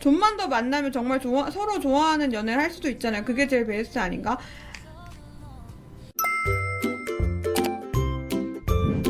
좀만 더 만나면 정말 서로 좋아하는 연애를 할 수도 있잖아요. 그게 제일 베스트 아닌가?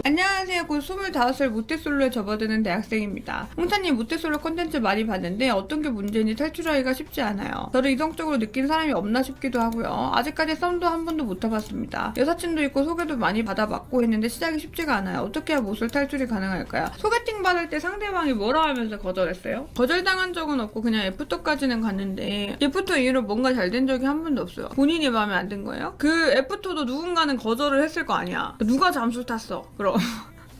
안녕하세요. 곧 25살 모태솔로에 접어드는 대학생입니다. 홍차님 모태솔로 콘텐츠 많이 봤는데 어떤 게 문제인지 탈출하기가 쉽지 않아요. 저를 이성적으로 느낀 사람이 없나 싶기도 하고요. 아직까지 썸도 한 번도 못 타봤습니다. 여사친도 있고 소개도 많이 받아봤고 했는데 시작이 쉽지가 않아요. 어떻게 해야 모쏠 탈출이 가능할까요? 소개팅 받을 때 상대방이 뭐라 하면서 거절했어요? 거절당한 적은 없고 그냥 애프터까지는 갔는데 애프터 이후로 뭔가 잘 된 적이 한 번도 없어요. 본인이 마음에 안 든 거예요? 그 애프터도 누군가는 거절을 했을 거 아니야. 누가 잠수 탔어? 그럼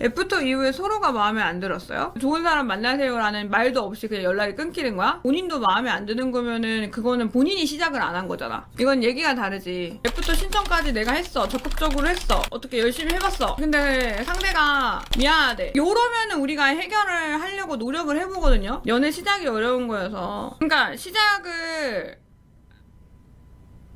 애프터 이후에 서로가 마음에 안 들었어요? 좋은 사람 만나세요 라는 말도 없이 그냥 연락이 끊기는 거야? 본인도 마음에 안 드는 거면은 그거는 본인이 시작을 안 한 거잖아. 이건 얘기가 다르지. 애프터 신청까지 내가 했어. 적극적으로 했어. 어떻게 열심히 해봤어. 근데 상대가 미안하대. 요러면은 우리가 해결을 하려고 노력을 해보거든요. 연애 시작이 어려운 거여서. 그러니까 시작을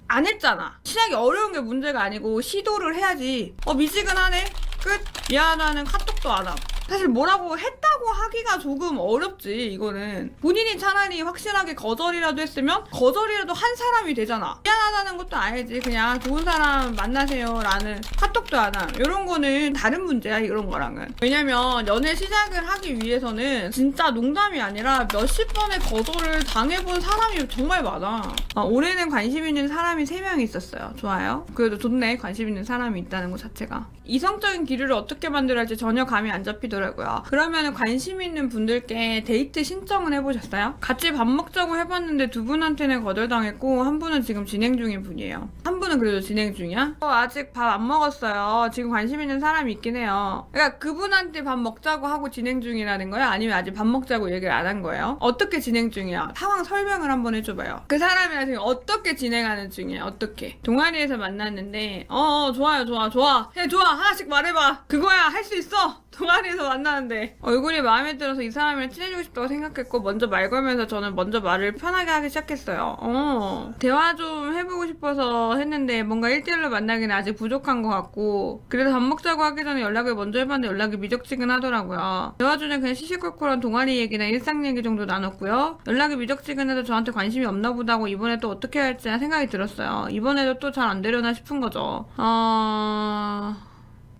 안 했잖아. 시작이 어려운 게 문제가 아니고 시도를 해야지. 미지근하네? 끝. 미안하다는 카톡도 안 함. 사실 뭐라고 했다고 하기가 조금 어렵지. 이거는 본인이 차라리 확실하게 거절이라도 했으면 거절이라도 한 사람이 되잖아. 미안하다는 것도 아니지. 그냥 좋은 사람 만나세요 라는 카톡도 안 함. 이런 거는 다른 문제야. 이런 거랑은. 왜냐면 연애 시작을 하기 위해서는 진짜 농담이 아니라 몇십 번의 거절을 당해본 사람이 정말 많아. 올해는 관심 있는 사람이 3명이 있었어요. 좋아요. 그래도 좋네. 관심 있는 사람이 있다는 것 자체가. 이성적인 기류를 어떻게 만들어야 할지 전혀 감이 안 잡히더라고요. 그러면 관심 있는 분들께 데이트 신청은 해보셨어요? 같이 밥 먹자고 해봤는데 2분한테는 거절당했고 한 분은 지금 진행 중인 분이에요. 한 분은 그래도 진행 중이야? 아직 밥 안 먹었어요. 지금 관심 있는 사람이 있긴 해요. 그러니까 그분한테 밥 먹자고 하고 진행 중이라는 거야? 아니면 아직 밥 먹자고 얘기를 안 한 거예요? 어떻게 진행 중이야? 상황 설명을 한번 해줘봐요. 그 사람이랑 지금 어떻게 진행하는 중이에요? 어떻게? 동아리에서 만났는데 좋아요. 좋아. 해 좋아. 하나씩 말해봐. 그거야. 할 수 있어. 동아리에서 만나는데 얼굴이 마음에 들어서 이 사람이랑 친해지고 싶다고 생각했고 먼저 말 걸면서 저는 먼저 말을 편하게 하기 시작했어요. 대화 좀 해보고 싶어서 했는데 뭔가 1대1로 만나기는 아직 부족한 것 같고 그래서 밥 먹자고 하기 전에 연락을 먼저 해봤는데 연락이 미적지근하더라고요. 대화 중에 그냥 시시콜콜한 동아리 얘기나 일상 얘기 정도 나눴고요. 연락이 미적지근해도 저한테 관심이 없나 보다고 이번에 또 어떻게 해야 할지 생각이 들었어요. 이번에도 또 잘 안 되려나 싶은 거죠.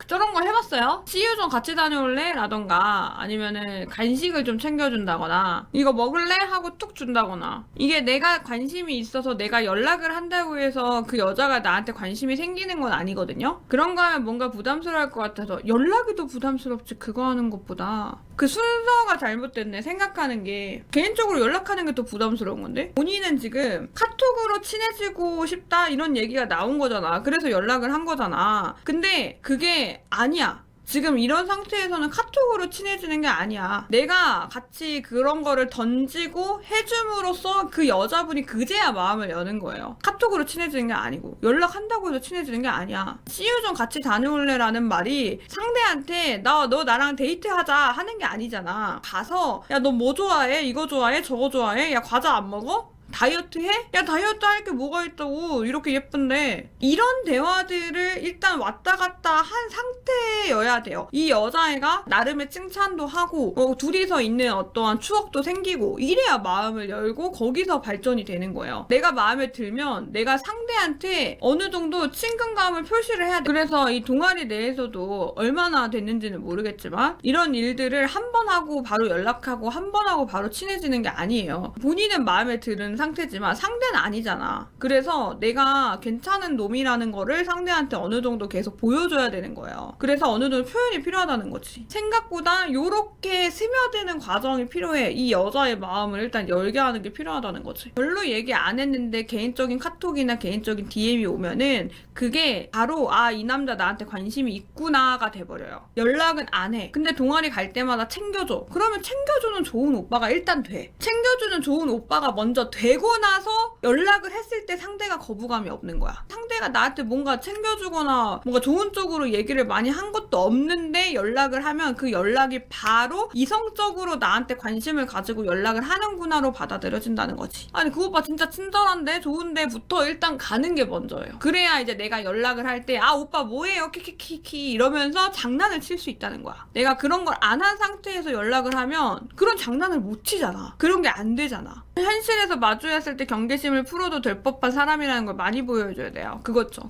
저런 거 해봤어요? CU 좀 같이 다녀올래? 라던가 아니면은 간식을 좀 챙겨준다거나 이거 먹을래? 하고 툭 준다거나 이게 내가 관심이 있어서 내가 연락을 한다고 해서 그 여자가 나한테 관심이 생기는 건 아니거든요? 그런 거 하면 뭔가 부담스러울 것 같아서 연락이 더 부담스럽지 그거 하는 것보다 그 순서가 잘못됐네. 생각하는 게 개인적으로 연락하는 게 더 부담스러운 건데 본인은 지금 카톡으로 친해지고 싶다 이런 얘기가 나온 거잖아. 그래서 연락을 한 거잖아. 근데 그게 아니야. 지금 이런 상태에서는 카톡으로 친해지는 게 아니야. 내가 같이 그런 거를 던지고 해줌으로써 그 여자분이 그제야 마음을 여는 거예요. 카톡으로 친해지는 게 아니고 연락한다고 해서 친해지는 게 아니야. CU 좀 같이 다녀올래 라는 말이 상대한테 너 나랑 데이트하자 하는 게 아니잖아. 가서 야 너 뭐 좋아해? 이거 좋아해? 저거 좋아해? 야 과자 안 먹어? 다이어트 해? 야 다이어트 할 게 뭐가 있다고 이렇게 예쁜데 이런 대화들을 일단 왔다 갔다 한 상태여야 돼요. 이 여자애가 나름의 칭찬도 하고 둘이서 있는 어떠한 추억도 생기고 이래야 마음을 열고 거기서 발전이 되는 거예요. 내가 마음에 들면 내가 상대한테 어느 정도 친근감을 표시를 해야 돼. 그래서 이 동아리 내에서도 얼마나 됐는지는 모르겠지만 이런 일들을 한 번 하고 바로 연락하고 한 번 하고 바로 친해지는 게 아니에요. 본인은 마음에 드는 상태지만 상대는 아니잖아. 그래서 내가 괜찮은 놈이라는 거를 상대한테 어느 정도 계속 보여줘야 되는 거예요. 그래서 어느 정도 표현이 필요하다는 거지. 생각보다 요렇게 스며드는 과정이 필요해. 이 여자의 마음을 일단 열게 하는 게 필요하다는 거지. 별로 얘기 안 했는데 개인적인 카톡이나 개인적인 DM이 오면은 그게 바로 이 남자 나한테 관심이 있구나가 돼버려요. 연락은 안 해. 근데 동아리 갈 때마다 챙겨줘. 그러면 챙겨주는 좋은 오빠가 일단 돼. 챙겨주는 좋은 오빠가 먼저 돼 되고 나서 연락을 했을 때 상대가 거부감이 없는 거야. 상대가 나한테 뭔가 챙겨주거나 뭔가 좋은 쪽으로 얘기를 많이 한 것도 없는데 연락을 하면 그 연락이 바로 이성적으로 나한테 관심을 가지고 연락을 하는구나로 받아들여진다는 거지. 아니 그 오빠 진짜 친절한데 좋은데부터 일단 가는 게 먼저예요. 그래야 이제 내가 연락을 할 때 아 오빠 뭐해요 키키키키 이러면서 장난을 칠 수 있다는 거야. 내가 그런 걸 안 한 상태에서 연락을 하면 그런 장난을 못 치잖아. 그런 게 안 되잖아. 현실에서 마주했을 때 경계심을 풀어도 될 법한 사람이라는 걸 많이 보여줘야 돼요. 그거죠.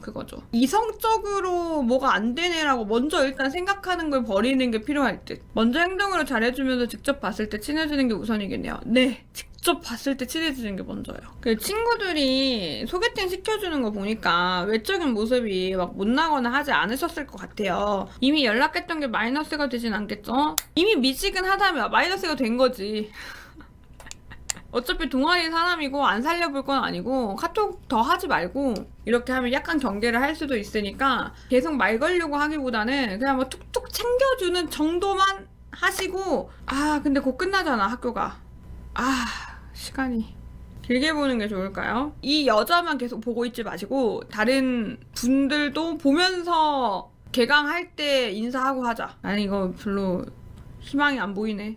이성적으로 뭐가 안 되네라고 먼저 일단 생각하는 걸 버리는 게 필요할 듯. 먼저 행동으로 잘해주면서 직접 봤을 때 친해지는 게 우선이겠네요. 네. 직접 봤을 때 친해지는 게 먼저예요. 그 친구들이 소개팅 시켜주는 거 보니까 외적인 모습이 막 못나거나 하지 않으셨을 것 같아요. 이미 연락했던 게 마이너스가 되진 않겠죠? 이미 미지근하다면 마이너스가 된 거지. 어차피 동아리 사람이고 안 살려볼 건 아니고 카톡 더 하지 말고 이렇게 하면 약간 경계를 할 수도 있으니까 계속 말 걸려고 하기보다는 그냥 뭐 툭툭 챙겨주는 정도만 하시고 아 근데 곧 끝나잖아 학교가. 아 시간이 길게 보는 게 좋을까요? 이 여자만 계속 보고 있지 마시고 다른 분들도 보면서 개강할 때 인사하고 하자. 아니 이거 별로 희망이 안 보이네.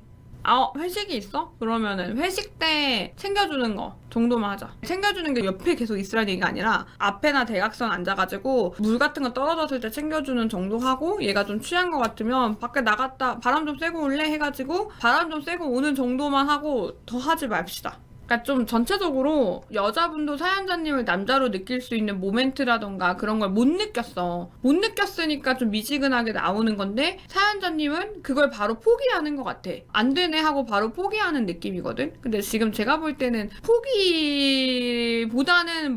아 회식이 있어? 그러면은 회식 때 챙겨주는 거 정도만 하자. 챙겨주는 게 옆에 계속 있으라는 얘기가 아니라 앞에나 대각선 앉아가지고 물 같은 거 떨어졌을 때 챙겨주는 정도 하고 얘가 좀 취한 것 같으면 밖에 나갔다 바람 좀 쐬고 올래? 해가지고 바람 좀 쐬고 오는 정도만 하고 더 하지 맙시다. 그러니까 좀 전체적으로 여자분도 사연자님을 남자로 느낄 수 있는 모멘트라던가 그런 걸 못 느꼈어. 못 느꼈으니까 좀 미지근하게 나오는 건데 사연자님은 그걸 바로 포기하는 것 같아. 안 되네 하고 바로 포기하는 느낌이거든. 근데 지금 제가 볼 때는 포기보다는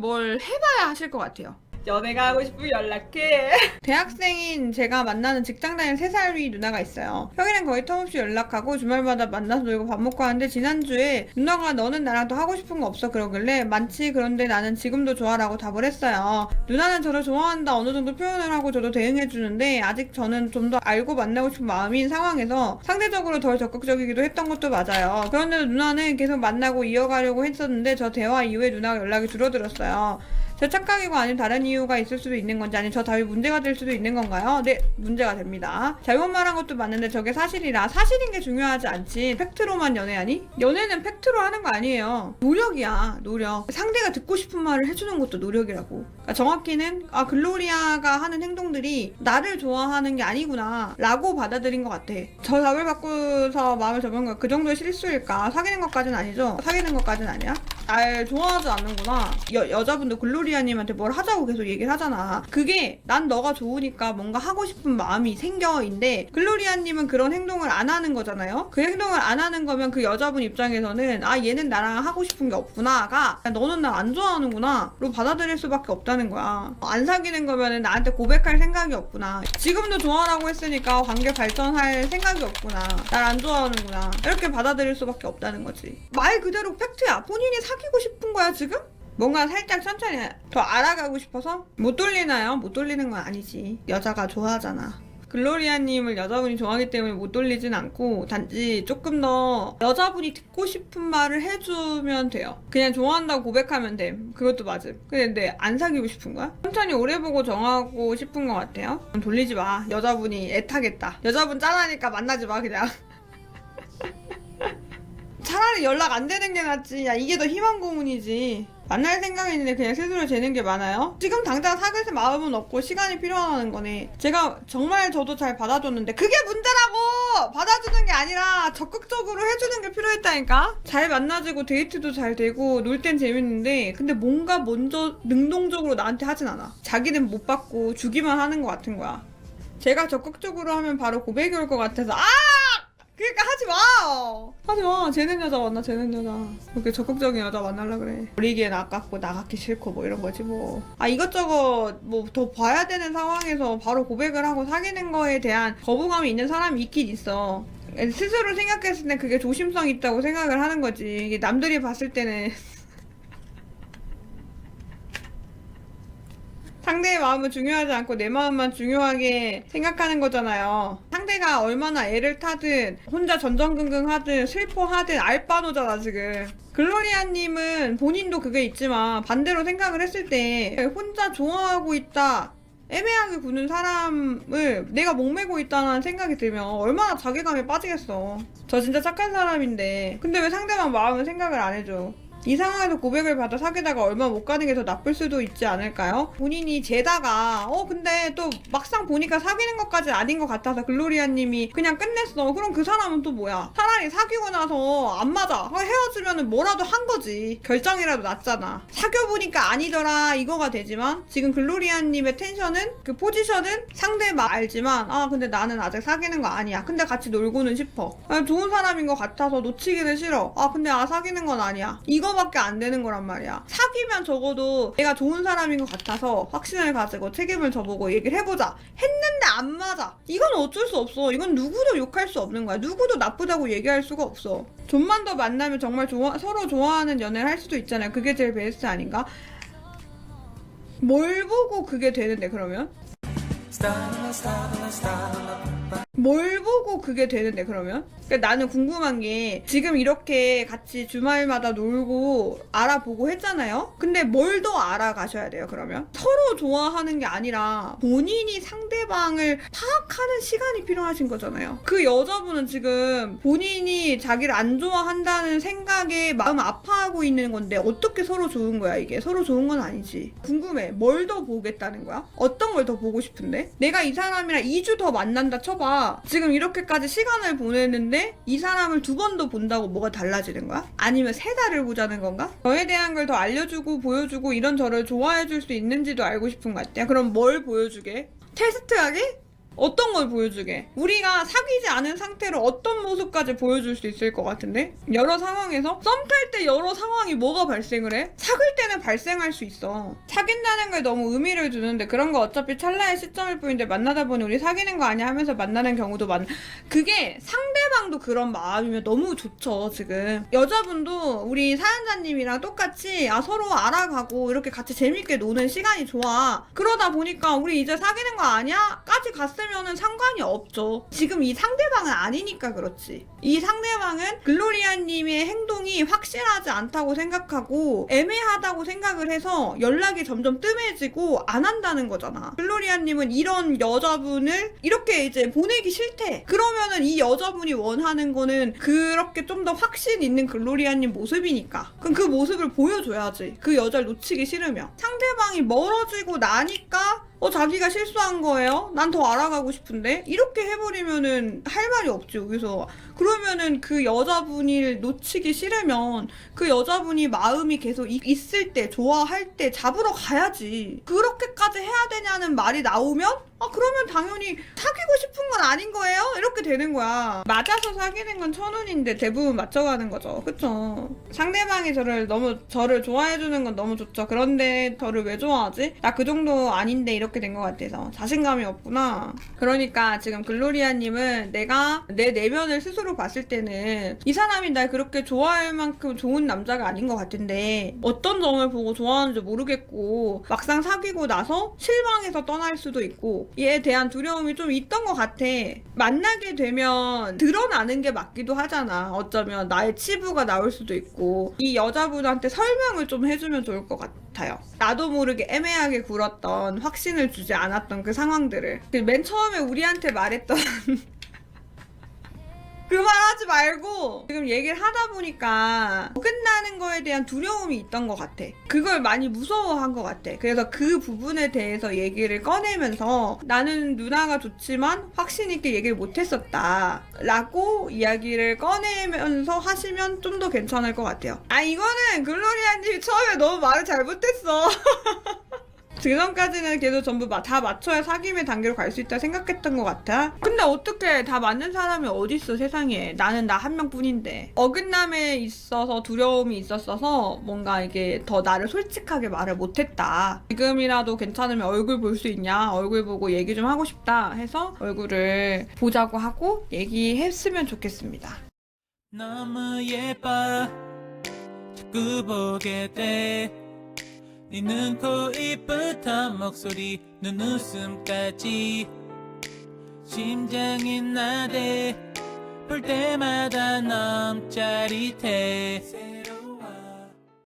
뭘 해봐야 하실 것 같아요. 연애가 하고 싶으면 연락해. 대학생인 제가 만나는 직장 다니는 3살 위 누나가 있어요. 평일엔 거의 텀없이 연락하고 주말마다 만나서 놀고 밥 먹고 하는데 지난주에 누나가 너는 나랑 더 하고 싶은 거 없어 그러길래 많지 그런데 나는 지금도 좋아라고 답을 했어요. 누나는 저를 좋아한다 어느 정도 표현을 하고 저도 대응해주는데 아직 저는 좀 더 알고 만나고 싶은 마음인 상황에서 상대적으로 덜 적극적이기도 했던 것도 맞아요. 그런데도 누나는 계속 만나고 이어가려고 했었는데 저 대화 이후에 누나가 연락이 줄어들었어요. 제 착각이고 아니면 다른 이유가 있을 수도 있는 건지 아니면 저 답이 문제가 될 수도 있는 건가요? 네, 문제가 됩니다. 잘못 말한 것도 맞는데 저게 사실이라 사실인 게 중요하지 않지 팩트로만 연애하니? 연애는 팩트로 하는 거 아니에요. 노력이야, 노력. 상대가 듣고 싶은 말을 해주는 것도 노력이라고. 그러니까 정확히는 아 글로리아가 하는 행동들이 나를 좋아하는 게 아니구나 라고 받아들인 것 같아. 저 답을 받고서 마음을 접은 거야. 그 정도의 실수일까? 사귀는 것까지는 아니죠? 사귀는 것까지는 아니야? 날 좋아하지 않는구나. 여자분도 글로리아님한테 뭘 하자고 계속 얘기를 하잖아. 그게 난 너가 좋으니까 뭔가 하고 싶은 마음이 생겨인데 글로리아님은 그런 행동을 안 하는 거잖아요. 그 행동을 안 하는 거면 그 여자분 입장에서는 아 얘는 나랑 하고 싶은 게 없구나가 너는 날 안 좋아하는구나 로 받아들일 수밖에 없다는 거야. 안 사귀는 거면은 나한테 고백할 생각이 없구나. 지금도 좋아라고 했으니까 관계 발전할 생각이 없구나. 날 안 좋아하는구나. 이렇게 받아들일 수밖에 없다는 거지. 말 그대로 팩트야. 본인이 사귀고 싶은 거야 지금? 뭔가 살짝 천천히 더 알아가고 싶어서? 못 돌리나요? 못 돌리는 건 아니지. 여자가 좋아하잖아. 글로리아님을 여자분이 좋아하기 때문에 못 돌리진 않고 단지 조금 더 여자분이 듣고 싶은 말을 해주면 돼요. 그냥 좋아한다고 고백하면 돼. 그것도 맞음. 근데 안 사귀고 싶은 거야? 천천히 오래 보고 정하고 싶은 것 같아요. 돌리지 마. 여자분이 애타겠다. 여자분 짠하니까 만나지 마 그냥. 차라리 연락 안 되는 게 낫지. 야 이게 더 희망 고문이지. 만날 생각이 있는데 그냥 스스로 재는 게 많아요? 지금 당장 사귈 마음은 없고 시간이 필요하다는 거네. 제가 정말 저도 잘 받아줬는데 그게 문제라고! 받아주는 게 아니라 적극적으로 해주는 게 필요했다니까? 잘 만나지고 데이트도 잘 되고 놀 땐 재밌는데 근데 뭔가 먼저 능동적으로 나한테 하진 않아. 자기는 못 받고 주기만 하는 것 같은 거야. 제가 적극적으로 하면 바로 고백이 올 것 같아서 그러니까 하지 마! 하지 마. 쟤는 여자 만나, 쟤는 여자. 그렇게 적극적인 여자 만나려 그래. 버리기엔 아깝고 나가기 싫고 뭐 이런 거지 뭐. 이것저것 뭐 더 봐야 되는 상황에서 바로 고백을 하고 사귀는 거에 대한 거부감이 있는 사람이 있긴 있어. 스스로 생각했을 때 그게 조심성 있다고 생각을 하는 거지. 이게 남들이 봤을 때는 상대의 마음은 중요하지 않고 내 마음만 중요하게 생각하는 거잖아요. 상대가 얼마나 애를 타든 혼자 전전긍긍하든 슬퍼하든 알바노잖아 지금. 글로리아님은 본인도 그게 있지만 반대로 생각을 했을 때 혼자 좋아하고 있다, 애매하게 구는 사람을 내가 목매고 있다는 생각이 들면 얼마나 자괴감에 빠지겠어. 저 진짜 착한 사람인데 근데 왜 상대방 마음은 생각을 안 해줘. 이 상황에서 고백을 받아 사귀다가 얼마 못 가는 게 더 나쁠 수도 있지 않을까요? 본인이 재다가 근데 또 막상 보니까 사귀는 것까지 아닌 것 같아서 글로리아님이 그냥 끝냈어. 그럼 그 사람은 또 뭐야? 차라리 사귀고 나서 안 맞아, 헤어지면은 뭐라도 한 거지. 결정이라도 났잖아. 사귀어보니까 아니더라 이거가 되지만 지금 글로리아님의 텐션은, 그 포지션은 상대 말 알지만 근데 나는 아직 사귀는 거 아니야. 근데 같이 놀고는 싶어. 좋은 사람인 것 같아서 놓치기는 싫어. 근데 사귀는 건 아니야. 이거밖에 안 되는 거란 말이야. 사귀면 적어도 내가 좋은 사람인 것 같아서 확신을 가지고 책임을 져보고 얘기를 해보자 했는데 안 맞아. 이건 어쩔 수 없어. 이건 누구도 욕할 수 없는 거야. 누구도 나쁘다고 얘기할 수가 없어. 좀만 더 만나면 정말 서로 좋아하는 연애를 할 수도 있잖아요. 그게 제일 베스트 아닌가? 뭘 보고 그게 되는데 그러면? 뭘 보고 그게 되는데 그러면? 그러니까 나는 궁금한 게 지금 이렇게 같이 주말마다 놀고 알아보고 했잖아요? 근데 뭘 더 알아가셔야 돼요 그러면? 서로 좋아하는 게 아니라 본인이 상대방을 파악하는 시간이 필요하신 거잖아요. 그 여자분은 지금 본인이 자기를 안 좋아한다는 생각에 마음 아파하고 있는 건데 어떻게 서로 좋은 거야 이게? 서로 좋은 건 아니지. 궁금해. 뭘 더 보겠다는 거야? 어떤 걸 더 보고 싶은데? 내가 이 사람이랑 2주 더 만난다 쳐봐. 지금 이렇게까지 시간을 보냈는데 이 사람을 2번 더 본다고 뭐가 달라지는 거야? 아니면 3달을 보자는 건가? 저에 대한 걸 더 알려주고 보여주고 이런 저를 좋아해줄 수 있는지도 알고 싶은 것 같아요. 그럼 뭘 보여주게? 테스트하게? 어떤 걸 보여주게? 우리가 사귀지 않은 상태로 어떤 모습까지 보여줄 수 있을 것 같은데? 여러 상황에서? 썸 탈 때 여러 상황이 뭐가 발생을 해? 사귈 때는 발생할 수 있어. 사귄다는 걸 너무 의미를 두는데 그런 거 어차피 찰나의 시점일 뿐인데 만나다 보니 우리 사귀는 거 아니야 하면서 만나는 경우도 그게 상대방도 그런 마음이면 너무 좋죠 지금. 여자분도 우리 사연자님이랑 똑같이 서로 알아가고 이렇게 같이 재밌게 노는 시간이 좋아. 그러다 보니까 우리 이제 사귀는 거 아니야? 까지 갔으면은 상관이 없죠. 지금 이 상대방은 아니니까 그렇지. 이 상대방은 글로리아님의 행동이 확실하지 않다고 생각하고 애매하다고 생각을 해서 연락이 점점 뜸해지고 안 한다는 거잖아. 글로리아님은 이런 여자분을 이렇게 이제 보내기 싫대. 그러면은 이 여자분이 원하는 거는 그렇게 좀 더 확신 있는 글로리아님 모습이니까. 그럼 그 모습을 보여줘야지. 그 여자를 놓치기 싫으면. 상대방이 멀어지고 나니까 자기가 실수한 거예요? 난 더 알아가고 싶은데? 이렇게 해버리면은 할 말이 없지, 여기서. 그러면은 그 여자분이 놓치기 싫으면 그 여자분이 마음이 계속 있을 때, 좋아할 때 잡으러 가야지. 그렇게까지 해야 되냐는 말이 나오면 그러면 당연히 사귀고 싶은 건 아닌 거예요? 이렇게 되는 거야. 맞아서 사귀는 건 천운인데 대부분 맞춰가는 거죠. 그쵸? 상대방이 저를 좋아해주는 건 너무 좋죠. 그런데 저를 왜 좋아하지? 나 그 정도 아닌데 이렇게 된 것 같아서 자신감이 없구나. 그러니까 지금 글로리아님은 내가 내 내면을 스스로 봤을 때는 이 사람이 날 그렇게 좋아할 만큼 좋은 남자가 아닌 것 같은데 어떤 점을 보고 좋아하는지 모르겠고 막상 사귀고 나서 실망해서 떠날 수도 있고 얘에 대한 두려움이 좀 있던 것 같아. 만나게 되면 드러나는 게 맞기도 하잖아. 어쩌면 나의 치부가 나올 수도 있고. 이 여자분한테 설명을 좀 해주면 좋을 것 같아요. 나도 모르게 애매하게 굴었던, 확신을 주지 않았던 그 상황들을. 맨 처음에 우리한테 말했던 그 말 하지 말고 지금 얘기를 하다 보니까 끝나는 거에 대한 두려움이 있던 것 같아. 그걸 많이 무서워한 것 같아. 그래서 그 부분에 대해서 얘기를 꺼내면서 나는 누나가 좋지만 확신 있게 얘기를 못했었다 라고 이야기를 꺼내면서 하시면 좀 더 괜찮을 것 같아요. 이거는 글로리아님이 처음에 너무 말을 잘못했어. 지금까지는 걔도 전부 다 맞춰야 사귐의 단계로 갈 수 있다 생각했던 것 같아. 근데 어떻게 다 맞는 사람이 어딨어 세상에. 나는 나 한 명뿐인데. 어긋남에 있어서 두려움이 있었어서 뭔가 이게 더 나를 솔직하게 말을 못했다. 지금이라도 괜찮으면 얼굴 볼 수 있냐? 얼굴 보고 얘기 좀 하고 싶다 해서 얼굴을 보자고 하고 얘기했으면 좋겠습니다. 너무 예뻐 자꾸 보게 돼 네 눈, 코, 입부터 목소리, 눈웃음까지 심장이 나대 볼 때마다 너무 짜릿해